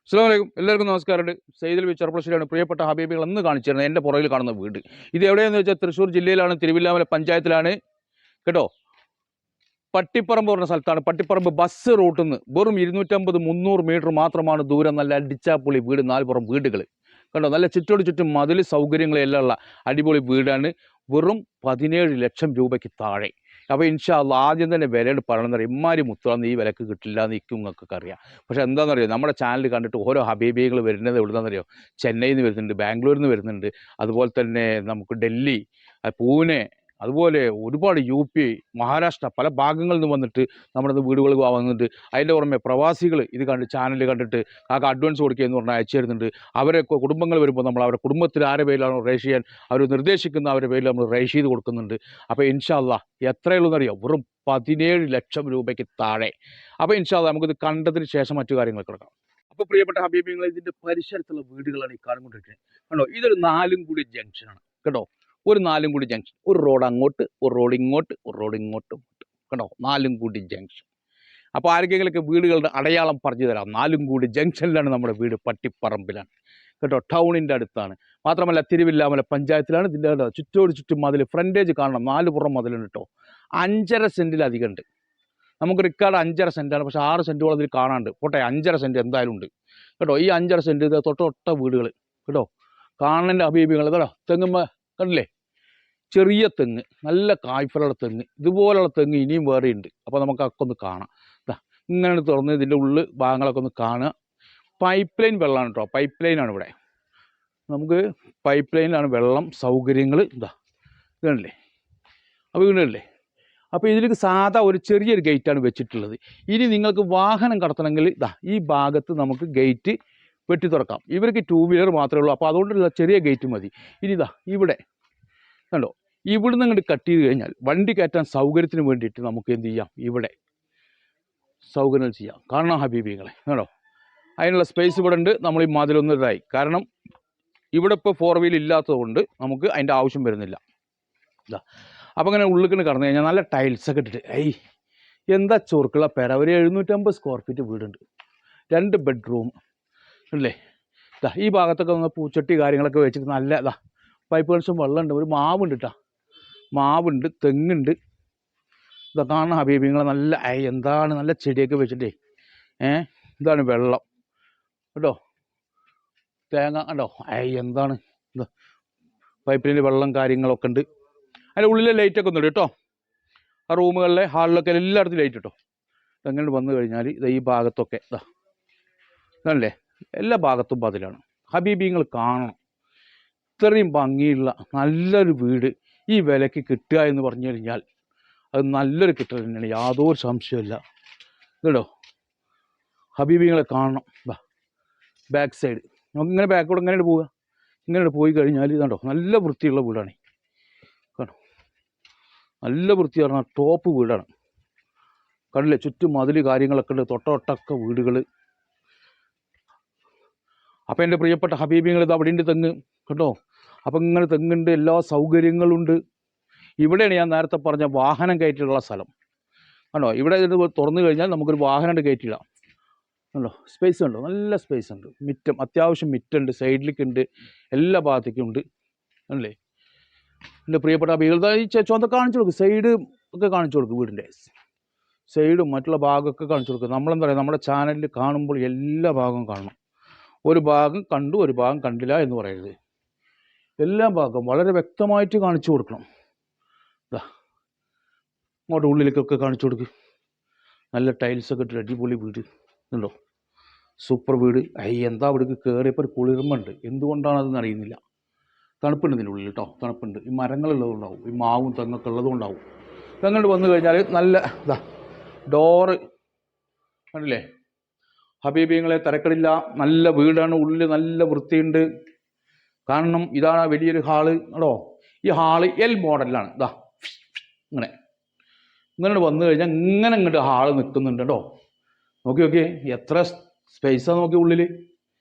അസ്സലാമു അലൈക്കും. എല്ലാവർക്കും നമസ്കാരമുണ്ട്. സെയ്ദിൽ ചെറുപ്പശ്ശേരിയാണ്. പ്രിയപ്പെട്ട ഹബീബികൾ എന്ന് കാണിച്ചിരുന്നത് എൻ്റെ പുറകിൽ കാണുന്ന വീട്. ഇത് എവിടെയെന്ന് വെച്ചാൽ തൃശ്ശൂർ ജില്ലയിലാണ്, തിരുവില്ലാമല പഞ്ചായത്തിലാണ് കേട്ടോ. പട്ടിപ്പറമ്പ് പറഞ്ഞ സ്ഥലത്താണ്. പട്ടിപ്പറമ്പ് ബസ് റൂട്ടിൽ നിന്ന് വെറും 250-300 മീറ്റർ മാത്രമാണ് ദൂരം. നല്ല അടിച്ചാപ്പൊളി വീട്, നാലുപുറം വീടുകൾ കണ്ടോ. നല്ല ചുറ്റോട് ചുറ്റും മതിൽ സൗകര്യങ്ങളെല്ലാം ഉള്ള അടിപൊളി വീടാണ്. വെറും 17 ലക്ഷം രൂപയ്ക്ക് താഴെ. അപ്പോൾ ഇൻഷാ അല്ലാഹ് ആദ്യം തന്നെ വിലയോട് പറയണമെന്ന് അറിയാം. ഇമ്മാരി മുത്തുകളൊന്നും ഈ വിലക്ക് കിട്ടില്ല എന്ന് നിൽക്കുന്നതൊക്കെ അറിയാം. പക്ഷേ എന്താണെന്നറിയോ, നമ്മുടെ ചാനൽ കണ്ടിട്ട് ഓരോ ഹബീബികൾ വരുന്നത് എവിടുന്നാണെന്നറിയോ? ചെന്നൈയിൽ നിന്ന് വരുന്നുണ്ട്, ബാംഗ്ലൂരിൽ നിന്ന് വരുന്നുണ്ട്, അതുപോലെ തന്നെ നമുക്ക് ഡൽഹി, പൂനെ, അതുപോലെ ഒരുപാട് UP, മഹാരാഷ്ട്ര പല ഭാഗങ്ങളിൽ നിന്ന് വന്നിട്ട് നമ്മുടെ വീടുകൾ വന്നിട്ട് അതിൻ്റെ പുറമെ പ്രവാസികൾ ഇത് കണ്ട് ചാനൽ കണ്ടിട്ട് ആകെ അഡ്വാൻസ് കൊടുക്കുക എന്ന് പറഞ്ഞാൽ അയച്ചു തരുന്നുണ്ട്. അവരെ കുടുംബങ്ങൾ വരുമ്പോൾ നമ്മൾ അവരുടെ കുടുംബത്തിൽ ആരുടെ പേരിലാണോ രജിസ്റ്റർ ചെയ്യാൻ അവർ നിർദ്ദേശിക്കുന്ന അവരുടെ പേരിൽ നമ്മൾ രജിസ്റ്റർ ചെയ്ത് കൊടുക്കുന്നുണ്ട്. അപ്പോൾ ഇൻഷാ അല്ലാഹ് എത്രയുള്ളൂന്നറിയോ? വെറും 17 ലക്ഷം രൂപയ്ക്ക് താഴെ. അപ്പോൾ ഇൻഷാ അല്ലാഹ് നമുക്കിത് കണ്ടതിന് ശേഷം മറ്റു കാര്യങ്ങൾ കിടക്കാം. അപ്പോൾ പ്രിയപ്പെട്ട ഹബീബിങ്ങൾ, ഇതിൻ്റെ പരിസരത്തുള്ള വീടുകളാണ് ഈ കാണുകൊണ്ടിരിക്കുന്നത്. കണ്ടോ, ഇതൊരു 4 കൂടി ജംഗ്ഷനാണ് കേട്ടോ. ഒരു 4 കൂടി ജംഗ്ഷൻ, ഒരു റോഡ് അങ്ങോട്ട്, ഒരു റോഡ് ഇങ്ങോട്ട്, ഒരു റോഡ് ഇങ്ങോട്ടും കണ്ടോ. 4 കൂടി ജംഗ്ഷൻ. അപ്പോൾ ആർക്കെങ്കിലൊക്കെ വീടുകളുടെ അടയാളം പറഞ്ഞു തരാം. 4 കൂടി ജംഗ്ഷനിലാണ് നമ്മുടെ വീട്, പട്ടിപ്പറമ്പിലാണ് കേട്ടോ. ടൗണിൻ്റെ അടുത്താണ്. മാത്രമല്ല തിരുവില്ലാമല പഞ്ചായത്തിലാണ്. ഇതിൻ്റെ ചുറ്റോട് ചുറ്റും മതിൽ, ഫ്രണ്ടേജ് കാണണം, 4 പുറം മതിലുണ്ട് കേട്ടോ. 5.5 സെൻറ്റിലധികം ഉണ്ട്. നമുക്ക് റിക്കാർഡ് 5.5 സെൻറ്റാണ്, പക്ഷേ 6 സെൻറ്റോളം അതിൽ കാണാണ്ട്. പോട്ടെ, 5.5 സെൻറ്റ് എന്തായാലും ഉണ്ട് കേട്ടോ. ഈ 5.5 സെൻറ്റ് ഇത് തൊട്ട വീടുകൾ കേട്ടോ. കാണേണ്ട ഹബീബികൾ ഇതാ. തെങ്ങുമ്പ കണ്ടില്ലേ, ചെറിയ തെങ്ങ്, നല്ല കായ്ഫലുള്ള തെങ്ങ്. ഇതുപോലുള്ള തെങ്ങ് ഇനിയും വേറെ ഉണ്ട്. അപ്പോൾ നമുക്ക് അതൊക്കെ ഒന്ന് കാണാം. ഇങ്ങനെ തുറന്ന് ഇതിൻ്റെ ഉള്ളിൽ ഭാഗങ്ങളൊക്കെ ഒന്ന് കാണുക. പൈപ്പ് ലൈൻ വെള്ളമാണ് കേട്ടോ. പൈപ്പ് ലൈനാണ് ഇവിടെ. നമുക്ക് പൈപ്പ് ലൈനിലാണ് വെള്ളം, സൗകര്യങ്ങൾ. ഇതല്ലേ അപ്പോൾ വീടല്ലേ. അപ്പോൾ ഇതിലേക്ക് സാധാ ഒരു ചെറിയൊരു ഗേറ്റാണ് വെച്ചിട്ടുള്ളത്. ഇനി നിങ്ങൾക്ക് വാഹനം കടത്തണമെങ്കിൽ ഈ ഭാഗത്ത് നമുക്ക് ഗേറ്റ് വെട്ടി തുറക്കാം. ഇവർക്ക് 2 വീലർ മാത്രമേ ഉള്ളൂ. അപ്പോൾ അതുകൊണ്ടുള്ള ചെറിയ ഗേറ്റ് മതി. ഇനി ഇവിടെ കണ്ടോ, ഇവിടുന്ന് അങ്ങോട്ട് കട്ട് ചെയ്ത് കഴിഞ്ഞാൽ വണ്ടി കയറ്റാൻ സൗകര്യത്തിന് വേണ്ടിയിട്ട് നമുക്ക് എന്ത് ചെയ്യാം, ഇവിടെ സൗകര്യങ്ങൾ ചെയ്യാം. കാണാം ഹബീബികളെ കേട്ടോ. അതിനുള്ള സ്പേസ് ഇവിടെ ഉണ്ട്. നമ്മൾ ഈ മതിലൊന്നും ഇതായി, കാരണം ഇവിടെ ഇപ്പോൾ 4 വീൽ ഇല്ലാത്തതുകൊണ്ട് നമുക്ക് അതിൻ്റെ ആവശ്യം വരുന്നില്ല. അപ്പോൾ അങ്ങനെ ഉള്ളിൽ കടന്നു കഴിഞ്ഞാൽ നല്ല ടൈൽസൊക്കെ ഇട്ടിട്ട് എന്താ ചൊറുക്കുള്ള പേര. ഒരു 750 സ്ക്വയർ ഫീറ്റ് വീടുണ്ട്, 2 ബെഡ്റൂം അല്ലേ. ഈ ഭാഗത്തൊക്കെ ഒന്ന് പൂച്ചട്ടി കാര്യങ്ങളൊക്കെ വെച്ചിട്ട് നല്ല പൈപ്പ് കണക്ഷൻ വെള്ളമുണ്ട്. ഒരു മാവുണ്ട് കേട്ടോ, മാവുണ്ട്, തെങ്ങുണ്ട്. കാണണം ഹബീബിങ്ങളെ. നല്ല എന്താണ് നല്ല ചെടിയൊക്കെ വെച്ചിട്ടേ ഇതാണ് വെള്ളം കേട്ടോ. തേങ്ങ കണ്ടോ, എന്താണ് പൈപ്പിൻ്റെ വെള്ളം കാര്യങ്ങളൊക്കെ ഉണ്ട്. അതിൻ്റെ ഉള്ളിലെ ലൈറ്റൊക്കെ ഒന്നുണ്ട് കേട്ടോ. ആ റൂമുകളിലെ ഹാളിലൊക്കെ എല്ലായിടത്തും ലൈറ്റ് കേട്ടോ. എങ്ങനെ വന്നു കഴിഞ്ഞാൽ ഈ ഭാഗത്തൊക്കെ ഇതല്ലേ, എല്ലാ ഭാഗത്തും പതിലാണ്. ഹബീബിങ്ങൾ കാണണം. ഇത്രയും ഭംഗിയുള്ള നല്ലൊരു വീട് ഈ വിലയ്ക്ക് കിട്ടുക എന്ന് പറഞ്ഞു കഴിഞ്ഞാൽ അത് നല്ലൊരു കിട്ടൽ തന്നെയാണ്, യാതൊരു സംശയമില്ല കേട്ടോ. ഹബീബിങ്ങളെ കാണണം. ബാക്ക് സൈഡ് നമുക്കിങ്ങനെ ബാക്കോട് ഇങ്ങനെ പോവുക. ഇങ്ങനെ പോയി കഴിഞ്ഞാൽ ഇതുണ്ടോ, നല്ല വൃത്തിയുള്ള വീടാണ് കേട്ടോ. നല്ല വൃത്തി പറഞ്ഞാൽ ടോപ്പ് വീടാണ്. കണ്ടില്ലേ, ചുറ്റും മതിൽ കാര്യങ്ങളൊക്കെ ഉണ്ട്, തൊട്ടൊക്കെ വീടുകൾ. അപ്പോൾ എൻ്റെ പ്രിയപ്പെട്ട ഹബീബിങ്ങൾ, ഇത് അവിടെ ഉണ്ട് തെങ്ങ് കേട്ടോ. അപ്പം ഇങ്ങനെ തെങ്ങുണ്ട്, എല്ലാ സൗകര്യങ്ങളുണ്ട്. ഇവിടെയാണ് ഞാൻ നേരത്തെ പറഞ്ഞ വാഹനം കയറ്റിയുള്ള സ്ഥലം കണ്ടോ. ഇവിടെ ഇത് തുറന്നു കഴിഞ്ഞാൽ നമുക്കൊരു വാഹനം കയറ്റിയിടാം കണ്ടോ. സ്പേസ് ഉണ്ടോ, നല്ല സ്പേസ് ഉണ്ട്. മിറ്റം, അത്യാവശ്യം മിറ്റുണ്ട്, സൈഡിലേക്കുണ്ട്, എല്ലാ ഭാഗത്തേക്കും ഉണ്ട് അല്ലേ. എൻ്റെ പ്രിയപ്പെട്ട ഹബീബികൾ ഈ ചുവന്ന കാണിച്ചു കൊടുക്കും, സൈഡ് ഒക്കെ കാണിച്ചു കൊടുക്കും. വീടിൻ്റെ സൈഡും മറ്റുള്ള ഭാഗമൊക്കെ കാണിച്ചു കൊടുക്കും. നമ്മളെന്താ പറയുക, നമ്മുടെ ചാനലിൽ കാണുമ്പോൾ എല്ലാ ഭാഗവും കാണണം. ഒരു ഭാഗം കണ്ടു ഒരു ഭാഗം കണ്ടില്ല എന്ന് പറയരുത്. എല്ലാ ഭാഗവും വളരെ വ്യക്തമായിട്ട് കാണിച്ചു കൊടുക്കണം. അങ്ങോട്ട് ഉള്ളിലേക്കൊക്കെ കാണിച്ചു കൊടുക്കുക. നല്ല ടൈൽസൊക്കെ ഇട്ട് അടിപൊളി വീട് ഉണ്ടോ, സൂപ്പർ വീട്. എന്താ അവിടേക്ക് കയറിയപ്പോൾ ഒരു കുളിർമുണ്ട്, എന്തുകൊണ്ടാണതെന്ന് അറിയുന്നില്ല. തണുപ്പുണ്ട് ഇതിൻ്റെ ഉള്ളിൽ കേട്ടോ, തണുപ്പുണ്ട്. ഈ മരങ്ങളുള്ളതുകൊണ്ടാവും, ഈ മാവും തെങ്ങൊക്കെ ഉള്ളതുകൊണ്ടാവും. തെങ്ങോട്ട് വന്നു കഴിഞ്ഞാൽ നല്ല ഡോറ് കണ്ടില്ലേ ഹബീബിങ്ങളെ, തിരക്കടില്ല, നല്ല വീടാണ്. ഉള്ളിൽ നല്ല വൃത്തിയുണ്ട്. കാരണം ഇതാണ് വലിയൊരു ഹാള് കേട്ടോ. ഈ ഹാള് L മോഡലിലാണ്. ഇങ്ങനെ വന്നു കഴിഞ്ഞാൽ ഇങ്ങനെ ഇങ്ങോട്ട് ഹാള് നിൽക്കുന്നുണ്ട് കേട്ടോ. നോക്കി എത്ര സ്പേസാണ് നോക്കി ഉള്ളിൽ.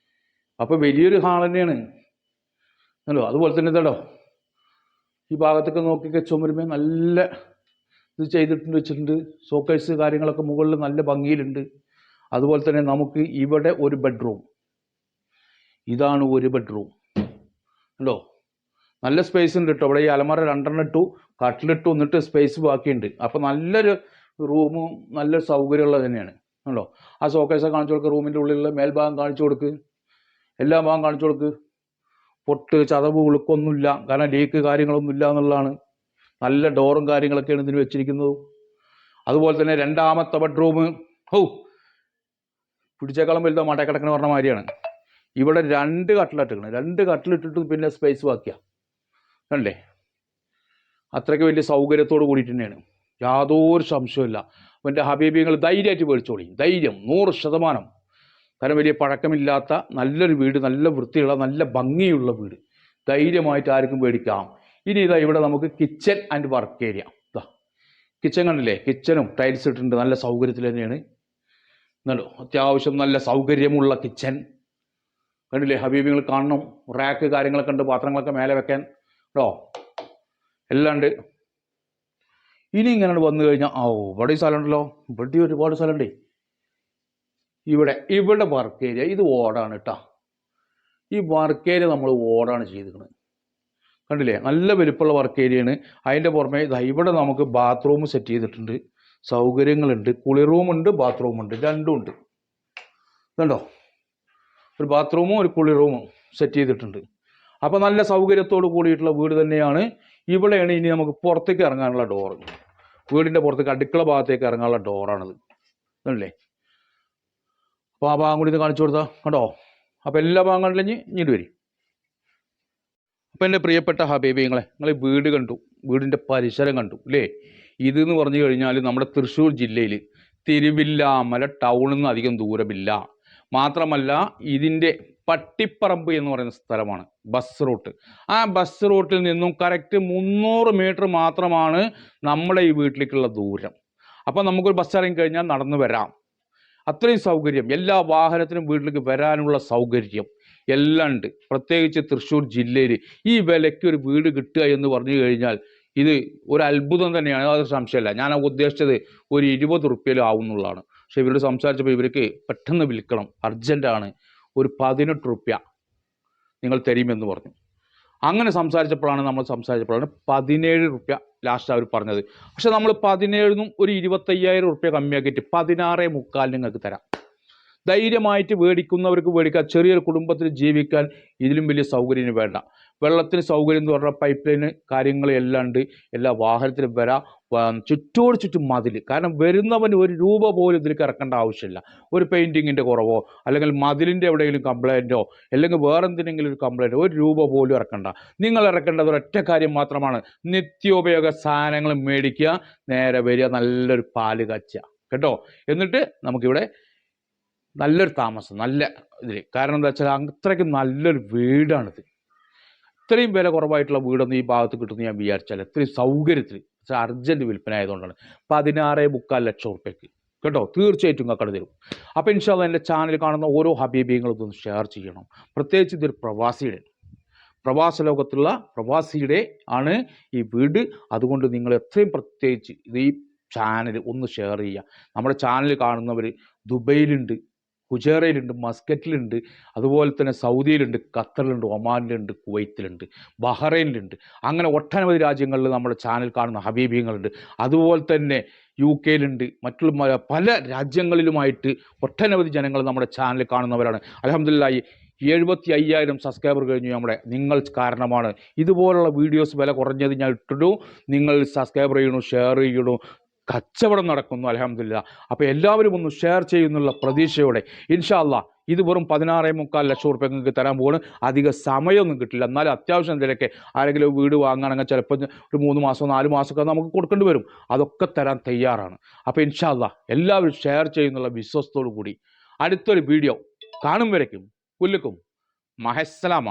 അപ്പോൾ വലിയൊരു ഹാൾ തന്നെയാണ് കേട്ടോ. അതുപോലെ തന്നെ കേട്ടോ, ഈ ഭാഗത്തൊക്കെ നോക്കിയൊക്കെ ചുമരുമേ നല്ല ഇത് ചെയ്തിട്ടുണ്ട്, വെച്ചിട്ടുണ്ട്. ഷോക്കേഴ്സ് കാര്യങ്ങളൊക്കെ മുകളിൽ നല്ല ഭംഗിയിലുണ്ട്. അതുപോലെ തന്നെ നമുക്ക് ഇവിടെ ഒരു ബെഡ്റൂം ഇതാണ് ഒരു ബെഡ്റൂം ഉണ്ടോ. നല്ല സ്പേസ് ഉണ്ട് കേട്ടോ. ഇവിടെ ഈ അലമാര 2 ഇട്ടു, കട്ടിലിട്ടു, എന്നിട്ട് സ്പേസ് ബാക്കിയുണ്ട്. അപ്പോൾ നല്ലൊരു റൂമും നല്ല സൗകര്യമുള്ളത് തന്നെയാണ് ഉണ്ടോ. ആ ഷോക്കേസൊക്കെ കാണിച്ചു കൊടുക്കുക, റൂമിൻ്റെ ഉള്ളിലുള്ള മേൽഭാഗം കാണിച്ചു കൊടുക്ക്, എല്ലാ ഭാഗം കാണിച്ചു കൊടുക്ക്. പൊട്ട് ചതവ് ഉളുക്കൊന്നുമില്ല, കാരണം ലീക്ക് കാര്യങ്ങളൊന്നുമില്ല എന്നുള്ളതാണ്. നല്ല ഡോറും കാര്യങ്ങളൊക്കെയാണ് ഇതിന് വെച്ചിരിക്കുന്നത്. അതുപോലെ തന്നെ രണ്ടാമത്തെ ബെഡ്റൂം പിടിച്ചേക്കാളും വലുതാ മടക്കിടക്കണ പറഞ്ഞ മാതിരിയാണ്. ഇവിടെ 2 കട്ടിലിട്ടിരിക്കണം. 2 കട്ടിലിട്ടിട്ട് പിന്നെ സ്പേസ് ബാക്കിയാണ് കണ്ടേ. അത്രയ്ക്ക് വലിയ സൗകര്യത്തോട് കൂടിയിട്ട് തന്നെയാണ്, യാതൊരു സംശയമില്ല. അപ്പോൾ എൻ്റെ ഹബീബിങ്ങൾ ധൈര്യമായിട്ട് മേടിച്ചോളി, ധൈര്യം 100%. കാരണം വലിയ പഴക്കമില്ലാത്ത നല്ലൊരു വീട്, നല്ല വൃത്തിയുള്ള നല്ല ഭംഗിയുള്ള വീട്, ധൈര്യമായിട്ട് ആർക്കും മേടിക്കാം. ഇനി ഇതാ ഇവിടെ നമുക്ക് kitchen and work area. Kitchen കണ്ടില്ലേ, കിച്ചണും ടൈൽസ് ഇട്ടിട്ടുണ്ട്, നല്ല സൗകര്യത്തിൽ തന്നെയാണ് എന്നല്ലോ. അത്യാവശ്യം നല്ല സൗകര്യമുള്ള കിച്ചൺ കണ്ടില്ലേ ഹബീബിങ്ങൾ, കാണണം. റാക്ക് കാര്യങ്ങളൊക്കെ ഉണ്ട്, പാത്രങ്ങളൊക്കെ മേലെ വെക്കാൻ കേട്ടോ, എല്ലാം ഉണ്ട്. ഇനി ഇങ്ങനെ വന്നു കഴിഞ്ഞാൽ ഇവിടെ സ്ഥലം ഉണ്ടല്ലോ, ഇവിടെ ഒരുപാട് സ്ഥലമുണ്ടേ. ഇവിടെ വർക്ക് ഏരിയ, ഇത് ഓടാണ് കേട്ടോ. ഈ വർക്ക് ഏരിയ നമ്മൾ ഓടാണ് ചെയ്തിരിക്കുന്നത് കണ്ടില്ലേ, നല്ല വലുപ്പമുള്ള വർക്ക് ഏരിയയാണ്. അതിൻ്റെ പുറമെ ഇവിടെ നമുക്ക് ബാത്റൂം സെറ്റ് ചെയ്തിട്ടുണ്ട്, സൗകര്യങ്ങളുണ്ട്. കുളി റൂമുണ്ട്, ബാത്റൂമുണ്ട്, രണ്ടും ഉണ്ട്. ഇതുണ്ടോ, ഒരു ബാത്റൂമും ഒരു കുളി റൂമും സെറ്റ് ചെയ്തിട്ടുണ്ട്. അപ്പോൾ നല്ല സൗകര്യത്തോട് കൂടിയിട്ടുള്ള വീട് തന്നെയാണ്. ഇവിടെയാണ് ഇനി നമുക്ക് പുറത്തേക്ക് ഇറങ്ങാനുള്ള ഡോറ്, വീടിൻ്റെ പുറത്തേക്ക് അടുക്കള ഭാഗത്തേക്ക് ഇറങ്ങാനുള്ള ഡോറാണിത് അല്ലേ. അപ്പോൾ ആ ഭാഗം കൂടി ഇത് കാണിച്ചു കൊടുത്താൽ കണ്ടോ. അപ്പോൾ എല്ലാ ഭാഗം കണ്ടില്ലെങ്കിൽ ഇങ്ങോട്ട് വരും. അപ്പോൾ എൻ്റെ പ്രിയപ്പെട്ട ഹബീബിങ്ങളെ, നിങ്ങൾ വീട് കണ്ടു, വീടിൻ്റെ പരിസരം കണ്ടു അല്ലേ. ഇതെന്ന് പറഞ്ഞു കഴിഞ്ഞാൽ നമ്മുടെ തൃശ്ശൂർ ജില്ലയിൽ തിരുവില്ലാമല ടൗണിൽ നിന്ന് അധികം ദൂരമില്ല. മാത്രമല്ല ഇതിൻ്റെ പട്ടിപ്പറമ്പ് എന്ന് പറയുന്ന സ്ഥലമാണ് ബസ് റൂട്ട്. ആ ബസ് റൂട്ടിൽ നിന്നും കറക്റ്റ് 300 മീറ്റർ മാത്രമാണ് നമ്മുടെ ഈ വീട്ടിലേക്കുള്ള ദൂരം. അപ്പോൾ നമുക്കൊരു ബസ് ഇറങ്ങി കഴിഞ്ഞാൽ നടന്നു വരാം, അത്രയും സൗകര്യം. എല്ലാ വാഹനത്തിനും വീട്ടിലേക്ക് വരാനുള്ള സൗകര്യം എല്ലാം ഉണ്ട്. പ്രത്യേകിച്ച് തൃശ്ശൂർ ജില്ലയിൽ ഈ വിലയ്ക്ക് ഒരു വീട് കിട്ടുക എന്ന് പറഞ്ഞു കഴിഞ്ഞാൽ ഇത് ഒരു അത്ഭുതം തന്നെയാണ്, അതൊരു സംശയമല്ല. ഞാൻ ഉദ്ദേശിച്ചത് ഒരു 20 റുപ്യയിൽ ആവുന്നുള്ളതാണ്. പക്ഷെ ഇവരോട് സംസാരിച്ചപ്പോൾ ഇവർക്ക് പെട്ടെന്ന് വിൽക്കണം, അർജൻറ്റാണ്, ഒരു 18 റുപ്യ നിങ്ങൾ തരുമെന്ന് പറഞ്ഞു. അങ്ങനെ സംസാരിച്ചപ്പോഴാണ് 17 റുപ്യ ലാസ്റ്റ് അവർ പറഞ്ഞത്. പക്ഷെ നമ്മൾ 17 ഒരു 25,000 റുപ്യ കമ്മിയാക്കിയിട്ട് 16.25 നിങ്ങൾക്ക് തരാം. ധൈര്യമായിട്ട് മേടിക്കുന്നവർക്ക് മേടിക്കാം. ചെറിയൊരു കുടുംബത്തിൽ ജീവിക്കാൻ ഇതിലും വലിയ സൗകര്യം വേണ്ട. വെള്ളത്തിന് സൗകര്യം എന്ന് പറഞ്ഞാൽ പൈപ്പ് ലൈന് കാര്യങ്ങളെല്ലാം ഉണ്ട്, എല്ലാ വാഹനത്തിലും വരാം. ചുറ്റോട് ചുറ്റും മതിൽ, കാരണം വരുന്നവന് ഒരു രൂപ പോലും ഇതിലേക്ക് ഇറക്കേണ്ട ആവശ്യമില്ല. ഒരു പെയിൻറ്റിങ്ങിൻ്റെ കുറവോ അല്ലെങ്കിൽ മതിലിൻ്റെ എവിടെയെങ്കിലും കംപ്ലൈൻറ്റോ അല്ലെങ്കിൽ വേറെ എന്തിനെങ്കിലും ഒരു കംപ്ലൈൻറ്റോ ഒരു രൂപ പോലും ഇറക്കണ്ട. നിങ്ങൾ ഇറക്കേണ്ടത് ഒരൊറ്റ കാര്യം മാത്രമാണ്, നിത്യോപയോഗ സാധനങ്ങൾ മേടിക്കുക, നേരെ വരിക, നല്ലൊരു പാല് കാച്ചുക കേട്ടോ. എന്നിട്ട് നമുക്കിവിടെ നല്ലൊരു താമസം, നല്ല ഇതിൽ. കാരണം എന്താ വെച്ചാൽ അത്രയ്ക്ക് നല്ലൊരു വീടാണിത്. ഇത്രയും വില കുറവായിട്ടുള്ള വീടൊന്നും ഈ ഭാഗത്ത് കിട്ടുമെന്ന് ഞാൻ വിചാരിച്ചാൽ, ഇത്രയും സൗകര്യത്തിൽ അർജൻറ്റ് വിൽപ്പന ആയതുകൊണ്ടാണ്. 16.25 ലക്ഷം റുപ്യക്ക് കേട്ടോ. തീർച്ചയായിട്ടും കക്കട തരും. അപ്പോൾ ഇൻഷാ അല്ലാഹ് എൻ്റെ ചാനൽ കാണുന്ന ഓരോ ഹബീബികളും ഇതൊന്ന് ഷെയർ ചെയ്യണം. പ്രത്യേകിച്ച് ഇതൊരു പ്രവാസ ലോകത്തുള്ള പ്രവാസിയുടെ ആണ് ഈ വീട്. അതുകൊണ്ട് നിങ്ങൾ എത്രയും പ്രത്യേകിച്ച് ഇത് ഈ ചാനൽ ഒന്ന് ഷെയർ ചെയ്യുക. നമ്മുടെ ചാനൽ കാണുന്നവർ ദുബൈയിലുണ്ട്, കുജേറയിലുണ്ട്, മസ്കറ്റിലുണ്ട്, അതുപോലെ തന്നെ സൗദിയിലുണ്ട്, ഖത്തറിലുണ്ട്, ഒമാനിലുണ്ട്, കുവൈത്തിലുണ്ട്, ബഹ്റൈനിലുണ്ട്. അങ്ങനെ ഒട്ടനവധി രാജ്യങ്ങളിൽ നമ്മുടെ ചാനൽ കാണുന്ന ഹബീബിങ്ങളുണ്ട്. അതുപോലെ തന്നെ UK-യിലുണ്ട്, മറ്റുള്ള പല രാജ്യങ്ങളിലുമായിട്ട് ഒട്ടനവധി ജനങ്ങൾ നമ്മുടെ ചാനൽ കാണുന്നവരാണ്. അൽഹംദുലില്ലാഹ് 75,000 സബ്സ്ക്രൈബർ കഴിഞ്ഞു നമ്മുടെ. നിങ്ങൾ കാരണമാണ് ഇതുപോലുള്ള വീഡിയോസ് വില കുറഞ്ഞത് ഞാൻ ഇട്ടിട്ടു. നിങ്ങൾ സബ്സ്ക്രൈബർ ചെയ്യണു, ഷെയർ ചെയ്യണു, കച്ചവടം നടക്കുന്നു അൽഹംദുലില്ലാഹ്. അപ്പോൾ എല്ലാവരും ഒന്ന് ഷെയർ ചെയ്യുന്നുള്ള പ്രതീക്ഷയോടെ ഇൻഷാ അല്ലാഹ് ഇത് വെറും 16.25 ലക്ഷം റുപ്യ നിങ്ങൾക്ക് തരാൻ പോകുന്നു. അധിക സമയമൊന്നും കിട്ടില്ല. എന്നാലും അത്യാവശ്യം എന്തെങ്കിലുമൊക്കെ ആരെങ്കിലും വീട് വാങ്ങുകയാണെങ്കിൽ ചിലപ്പോൾ ഒരു 3 മാസമോ 4 മാസമൊക്കെ നമുക്ക് കൊടുക്കേണ്ടി വരും. അതൊക്കെ തരാൻ തയ്യാറാണ്. അപ്പോൾ ഇൻഷാ അല്ലാഹ് എല്ലാവരും ഷെയർ ചെയ്യുന്നുള്ള വിശ്വാസത്തോടു കൂടി അടുത്തൊരു വീഡിയോ കാണും വരയ്ക്കും കുല്ലുക്കും മഹസ്സലാമ.